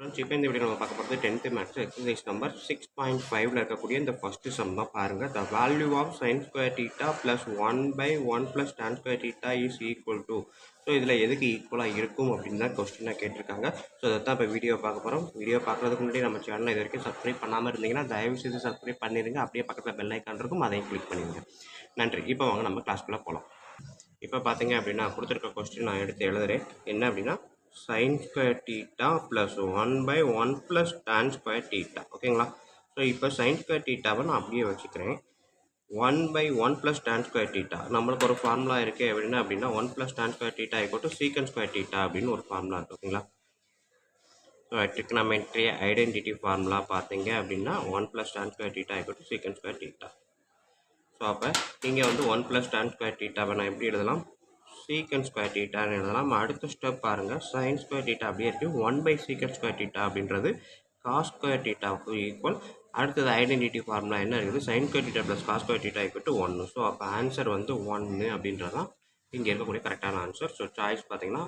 Friends இப்போ இந்த video நம்ம பார்க்க போகிறது 10th மேத்ஸ் எக்ஸசைஸ் நம்பர் 6.5ல் இருக்கக்கூடிய இந்த ஃபஸ்ட்டு சம் தான் பாருங்கள். The value of sine square theta plus 1/1 plus tan square theta is equal to. So இதில் எதுக்கு ஈக்குவலாக இருக்கும் அப்படின்னு தான் கொஸ்டினாக கேட்டிருக்காங்க. ஸோ அதை தான் இப்போ வீடியோ பார்க்க போகிறோம். வீடியோ பார்க்குறதுக்கு முன்னாடி நம்ம சேனலை இது வரைக்கும் சப்ஸ்கிரைப் பண்ணாமல் இருந்தீங்கன்னா தயவு செய்து சப்ஸ்கிரைப் பண்ணிடுங்க. அப்படியே பக்கத்தில் பெல் ஐக்கான் இருக்கும், அதையும் கிளிக் பண்ணிடுங்க. நன்றி. இப்போ வாங்க நம்ம கிளாஸ்க்குள்ளே போகலாம். இப்போ பார்த்தீங்க அப்படின்னா கொடுத்துருக்க கொஸ்டின் நான் எடுத்து எழுதுறேன். என்ன அப்படின்னா sin square theta plus 1/1 plus tan square theta. ஓகேங்களா? ஸோ இப்போ sin square thetaவை நான் அப்படியே வச்சுக்கிறேன். 1/1 plus tan square theta நம்மளுக்கு ஒரு ஃபார்முலா இருக்குது அப்படின்னா 1 plus tan square theta equal to secant square theta அப்படின்னு ஒரு ஃபார்முலா இருக்குது. ஓகேங்களா? ஸோ trigonometry ஐடென்டிட்டி ஃபார்முலா பார்த்தீங்க அப்படின்னா 1 plus tan square theta equal to secant square theta. So அப்போ இங்கே வந்து 1 plus tan square thetaவை நான் எப்படி எழுதலாம்? secant square thetaன்னு எழுதலாம். அடுத்த ஸ்டெப் பாருங்கள், sin square theta அப்படியே இருக்குது. 1/secant square theta அப்படின்றது cos square thetaவுக்கு ஈக்குவல். அடுத்தது ஐடென்டிட்டி ஃபார்முலா என்ன இருக்குது? sin square theta plus cos square theta equal to 1. So அப்போ ஆன்சர் வந்து 1 அப்படின்றது தான் இங்கே இருக்கக்கூடிய கரெக்டான ஆன்சர். ஸோ சாய்ஸ் பார்த்தீங்கன்னா